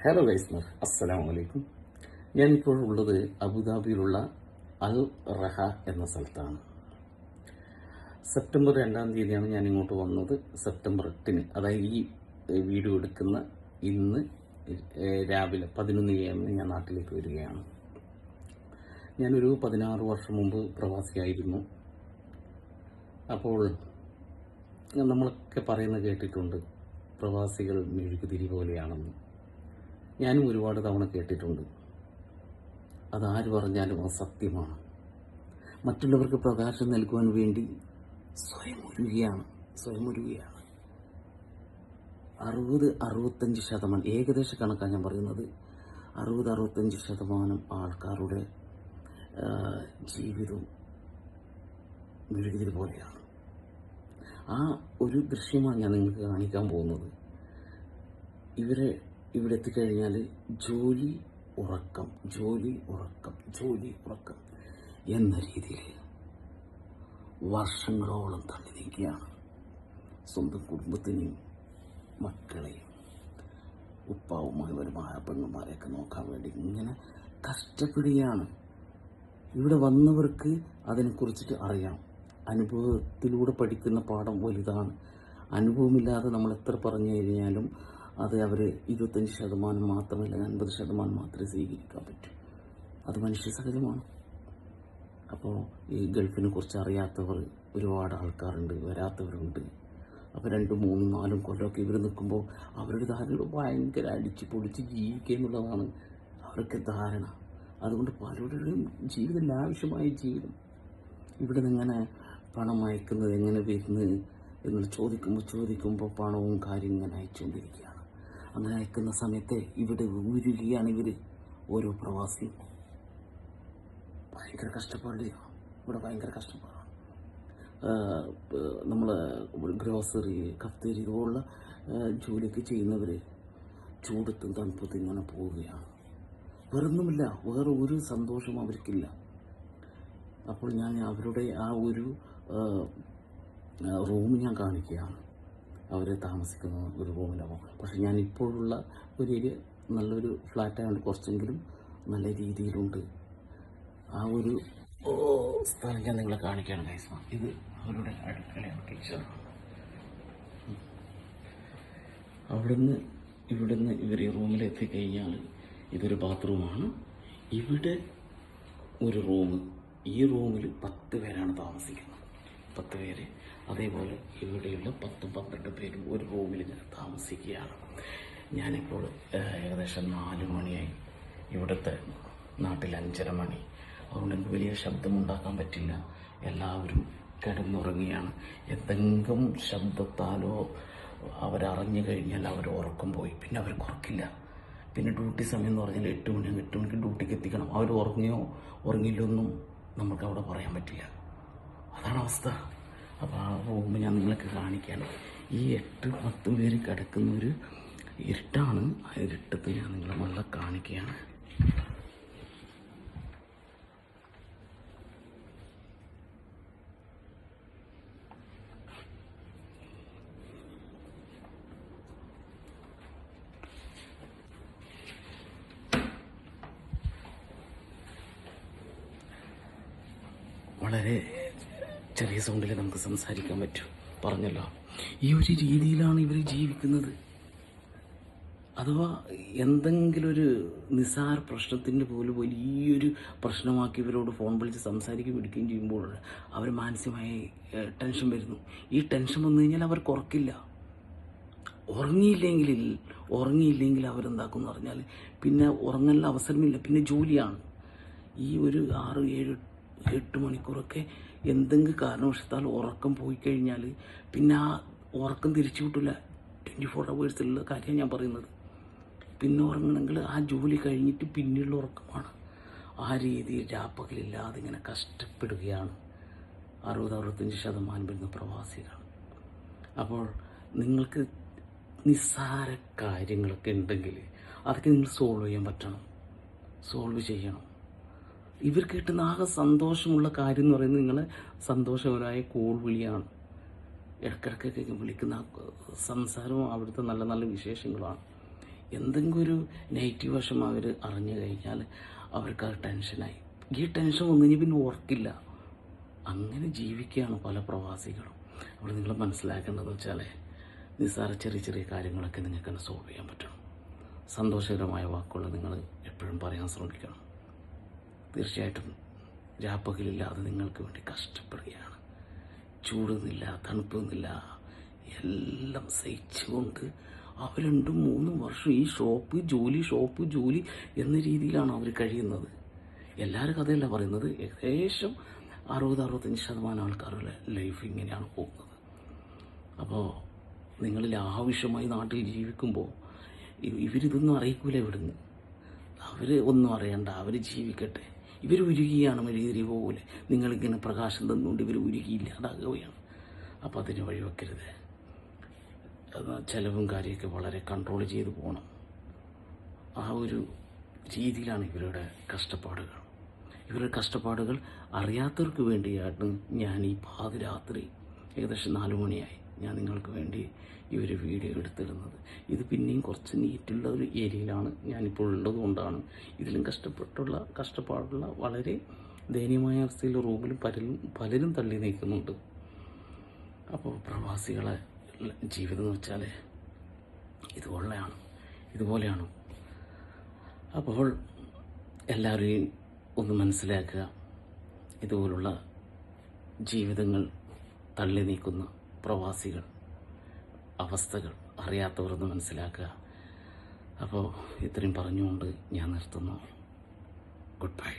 Hello guys, അസ്സലാമു അലൈക്കും. ഞാനിപ്പോൾ ഉള്ളത് അബുദാബിയിലുള്ള അൽ റഹ എന്ന സ്ഥലത്താണ്. സെപ്റ്റംബർ 2-ാം തീയതിയാണ് ഞാൻ ഇങ്ങോട്ട് വന്നത്. സെപ്റ്റംബർ 8-ന്, അതായത് ഈ വീഡിയോ എടുക്കുന്ന ഇന്ന് രാവിലെ 11 AM ഞാൻ നാട്ടിലേക്ക് വരികയാണ്. ഞാനൊരു 16 വർഷം മുമ്പ് പ്രവാസിയായിരുന്നു. അപ്പോൾ നമ്മളൊക്കെ പറയുന്നത് കേട്ടിട്ടുണ്ട്, പ്രവാസികൾ മെഴുകുതിരി പോലെയാണെന്ന്. ഞാനും ഒരുപാട് തവണ കേട്ടിട്ടുണ്ട്. അതാര് പറഞ്ഞാലും അത് സത്യമാണ്. മറ്റുള്ളവർക്ക് പ്രകാശം നൽകുവാൻ വേണ്ടി സ്വയം ഒരുകയാണ്. 60-65%, ഏകദേശ കണക്കാണ് ഞാൻ പറയുന്നത്, 60-65% ആൾക്കാരുടെ ജീവിതവും മെഴുകുതിരി പോലെയാണ്. ആ ഒരു ദൃശ്യമാണ് ഞാൻ നിങ്ങൾക്ക് കാണിക്കാൻ പോകുന്നത്. ഇവിടെ എത്തിക്കഴിഞ്ഞാൽ ജോലി ഉറക്കം എന്ന രീതിയിൽ വർഷങ്ങളോളം തള്ളി നീക്കിയാണ്. സ്വന്തം കുടുംബത്തിനെയും മക്കളെയും ഉപ്പാവുമായവരുമായ പെണ്ണുമാരെയൊക്കെ നോക്കാൻ വേണ്ടി ഇങ്ങനെ കഷ്ടപ്പെടുകയാണ്. ഇവിടെ വന്നവർക്ക് അതിനെക്കുറിച്ചിട്ട് അറിയാം. അനുഭവത്തിലൂടെ പഠിക്കുന്ന പാഠം വലുതാണ്. അനുഭവമില്ലാതെ നമ്മൾ എത്ര പറഞ്ഞു കഴിഞ്ഞാലും അത് അവർ 25% മാത്രമല്ല, 50% മാത്രമേ സ്വീകരിക്കാൻ പറ്റൂ. അത് മനുഷ്യ സഹജമാണ്. അപ്പോൾ ഈ ഗൾഫിനെ കുറിച്ച് അറിയാത്തവർ ഒരുപാട് ആൾക്കാരുണ്ട്, വരാത്തവരുണ്ട്. അപ്പോൾ 2, 3, 4 കൊല്ലമൊക്കെ ഇവർ നിൽക്കുമ്പോൾ അവരുടെ ധാരണ ഭയങ്കര അടിച്ച് പൊളിച്ച് ജീവിക്കുക എന്നുള്ളതാണ് അവർക്ക് ധാരണ. അതുകൊണ്ട് പലരുടെയും ജീവിതം, ആവശ്യമായ ജീവിതം, ഇവിടെ നിന്നിങ്ങനെ പണം അയക്കുന്നത് എങ്ങനെ വരുന്നത് എന്ന് ചോദിക്കുമ്പോൾ പണവും കാര്യം ഇങ്ങനെ അയച്ചുകൊണ്ടിരിക്കുകയാണ്. അങ്ങനെ അയക്കുന്ന സമയത്ത് ഇവിടെ ഊരുകയാണ് ഓരോ പ്രവാസിയും. ഭയങ്കര കഷ്ടപ്പാടാണ്. നമ്മൾ ഗ്രോസറി, കഫ്തേരി ഇതുപോലുള്ള ജോലിയൊക്കെ ചെയ്യുന്നവർ ചൂടത്തും തണുപ്പത്തും ഇങ്ങനെ പോവുകയാണ്. വേറൊന്നുമില്ല, വേറെ ഒരു സന്തോഷവും അവർക്കില്ല. അപ്പോൾ ഞാൻ അവരുടെ ആ ഒരു റൂം ഞാൻ കാണിക്കുകയാണ്. അവർ താമസിക്കുന്ന ഒരു റൂമിലാവും. പക്ഷെ ഞാൻ ഇപ്പോഴുള്ള ഒരു ഏരിയ നല്ലൊരു ഫ്ലാറ്റായതുകൊണ്ട് കുറച്ചെങ്കിലും നല്ല രീതിയിലുണ്ട്. ആ ഒരു സ്ഥലം ഞാൻ നിങ്ങളെ കാണിക്കുകയാണ് ഗൈസ്. ഇത് അവരുടെ അടുക്കളയാണ്, കിച്ചണാണ്. ഇവിടുന്ന് ഇവർ ഈ റൂമിലെത്തിക്കഴിഞ്ഞാൽ ഇതൊരു ബാത്റൂമാണ്. ഇവിടെ ഒരു റൂം, ഈ റൂമിൽ 10 പേരാണ് താമസിക്കുന്നത്. 10 പേര്. അതേപോലെ ഇവിടെയുള്ള 10-12 പേരും ഒരു റൂമിൽ ഞാൻ താമസിക്കുകയാണ്. ഞാനിപ്പോൾ ഏകദേശം 4 മണിയായി. ഇവിടുത്തെ നാട്ടിൽ 5:30 മണി. അതുകൊണ്ട് എനിക്ക് വലിയ ശബ്ദമുണ്ടാക്കാൻ പറ്റില്ല. എല്ലാവരും കിടന്നുറങ്ങിയാണ്. എന്തെങ്കിലും ശബ്ദത്താലോ അവരറിഞ്ഞു കഴിഞ്ഞാൽ അവർ ഉറക്കം പോയി. പിന്നെ അവർ കുറക്കില്ല. പിന്നെ ഡ്യൂട്ടി സമയം എന്ന് പറഞ്ഞാൽ 8 മണിയാണ്. 8 മണിക്ക് ഡ്യൂട്ടിക്ക് എത്തിക്കണം. അവർ ഉറങ്ങിയില്ലോ ഒന്നും നമുക്ക് അവിടെ പറയാൻ പറ്റില്ല. അതാണ് അവസ്ഥ. അപ്പോൾ ആ റൂം ഞാൻ നിങ്ങൾക്ക് കാണിക്കാൻ. ഈ 8-10 പേര് കിടക്കുന്നൊരു ഇരുട്ടാണ്. ആ ഇരുട്ടത്ത് ഞാൻ നിങ്ങളെ നല്ല കാണിക്കുകയാണ്. വളരെ ചെറിയ സൗണ്ടിൽ നമുക്ക് സംസാരിക്കാൻ പറ്റും. പറഞ്ഞല്ലോ, ഈ ഒരു രീതിയിലാണ് ഇവർ ജീവിക്കുന്നത്. അഥവാ എന്തെങ്കിലും ഒരു നിസ്സാര പ്രശ്നത്തിൻ്റെ പോലും വലിയൊരു പ്രശ്നമാക്കി ഇവരോട് ഫോൺ വിളിച്ച് സംസാരിക്കുകയും വിളിക്കുകയും ചെയ്യുമ്പോൾ അവർ മാനസികമായി ടെൻഷൻ വരുന്നു. ഈ ടെൻഷൻ വന്നു കഴിഞ്ഞാൽ അവർ കുറക്കില്ല. ഉറങ്ങിയില്ലെങ്കിൽ അവരെന്താക്കും എന്ന് പറഞ്ഞാൽ പിന്നെ ഉറങ്ങാനുള്ള അവസരമില്ല. പിന്നെ ജോലിയാണ്. ഈ ഒരു 6, 7, 8 മണിക്കൂറൊക്കെ എന്തെങ്കിലും കാരണവശത്താൽ ഉറക്കം പോയി കഴിഞ്ഞാൽ പിന്നെ ആ ഉറക്കം തിരിച്ചു കിട്ടില്ല. 24 hours കാര്യം ഞാൻ പറയുന്നത്. പിന്നെ ഉറങ്ങണമെങ്കിൽ ആ ജോലി കഴിഞ്ഞിട്ട് പിന്നെയുള്ള ഉറക്കമാണ്. ആ രീതിയിൽ രാപ്പകലില്ലാതെ ഇങ്ങനെ കഷ്ടപ്പെടുകയാണ് 60-65% വരുന്ന പ്രവാസികൾ. അപ്പോൾ നിങ്ങൾക്ക് നിസ്സാര കാര്യങ്ങളൊക്കെ ഉണ്ടെങ്കിൽ അതൊക്കെ നിങ്ങൾ സോൾവ് ചെയ്യണം. ഇവർ കിട്ടുന്ന ആകെ സന്തോഷമുള്ള കാര്യം എന്ന് പറയുന്നത് നിങ്ങളെ സന്തോഷകരമായ കോൾ വിളിയാണ്. ഇടയ്ക്കിടയ്ക്കൊക്കെ വിളിക്കുന്ന സംസാരവും അവിടുത്തെ നല്ല നല്ല വിശേഷങ്ങളാണ്. എന്തെങ്കിലും ഒരു നെഗറ്റീവ് വശം അവർ അറിഞ്ഞു കഴിഞ്ഞാൽ അവർക്ക് അത് ടെൻഷനായി. ഈ ടെൻഷൻ വന്നു കഴിഞ്ഞാൽ പിന്നെ ഓർക്കില്ല. അങ്ങനെ ജീവിക്കുകയാണ് പല പ്രവാസികളും. അപ്പോൾ നിങ്ങൾ മനസ്സിലാക്കേണ്ടതെന്ന് വെച്ചാൽ നിസ്സാര ചെറിയ ചെറിയ കാര്യങ്ങളൊക്കെ നിങ്ങൾക്ക് തന്നെ സോൾവ് ചെയ്യാൻ പറ്റണം. സന്തോഷകരമായ വാക്കുകൾ നിങ്ങൾ എപ്പോഴും പറയാൻ ശ്രമിക്കണം. തീർച്ചയായിട്ടും രാപ്പകലില്ലാതെ നിങ്ങൾക്ക് വേണ്ടി കഷ്ടപ്പെടുകയാണ്. ചൂടുന്നില്ല, തണുപ്പൊന്നുമില്ല, എല്ലാം സഹിച്ചുകൊണ്ട് അവർ 2-3 വർഷം ഈ ഷോപ്പ് ജോലി എന്ന രീതിയിലാണ് അവർ കഴിയുന്നത്. എല്ലാവരും കഥയല്ല പറയുന്നത്. ഏകദേശം 60-65% ആൾക്കാരുടെ ലൈഫ് ഇങ്ങനെയാണ് പോകുന്നത്. അപ്പോൾ നിങ്ങളിൽ ആവശ്യമായി നാട്ടിൽ ജീവിക്കുമ്പോൾ ഇവരിതൊന്നും അറിയിക്കൂല. ഇവിടുന്ന് അവർ ഒന്നും അറിയണ്ട, അവർ ജീവിക്കട്ടെ. ഇവർ ഉരുകിയാണ് മെഴുകുതിരി പോലെ. നിങ്ങളിങ്ങനെ പ്രകാശം തന്നുകൊണ്ട് ഇവർ ഉരുകിയില്ലാതാകുകയാണ്. അപ്പോൾ അതിന് വഴിവെക്കരുത്. ചിലവും കാര്യമൊക്കെ വളരെ കൺട്രോൾ ചെയ്ത് പോകണം. ആ ഒരു രീതിയിലാണ് ഇവരുടെ കഷ്ടപ്പാടുകൾ. ഇവരുടെ കഷ്ടപ്പാടുകൾ അറിയാത്തവർക്ക് വേണ്ടിയാണ് ഞാൻ ഈ പാതിരാത്രി ഏകദേശം 4 മണിയായി ഞാൻ നിങ്ങൾക്ക് വേണ്ടി ഈ ഒരു വീഡിയോ എടുത്തിടുന്നത്. ഇത് പിന്നെയും കുറച്ച് നീറ്റുള്ള ഒരു ഏരിയയിലാണ് ഞാനിപ്പോൾ ഉള്ളത് കൊണ്ടാണ്. ഇതിലും കഷ്ടപ്പാടുള്ള വളരെ ദയനീയമായ അവസ്ഥയിൽ റൂമിലും പലരും തള്ളി നീക്കുന്നുണ്ട്. അപ്പോൾ പ്രവാസികളെ ജീവിതം എന്ന് വെച്ചാൽ ഇതുപോലെയാണ്. അപ്പോൾ എല്ലാവരെയും ഒന്ന് മനസ്സിലാക്കുക. ഇതുപോലുള്ള ജീവിതങ്ങൾ തള്ളി നീക്കുന്ന പ്രവാസികൾ അവസ്ഥകൾ അറിയാത്തവരൊന്ന് മനസ്സിലാക്കുക. അപ്പോൾ ഇത്രയും പറഞ്ഞുകൊണ്ട് ഞാൻ നിർത്തുന്നു. Good bye.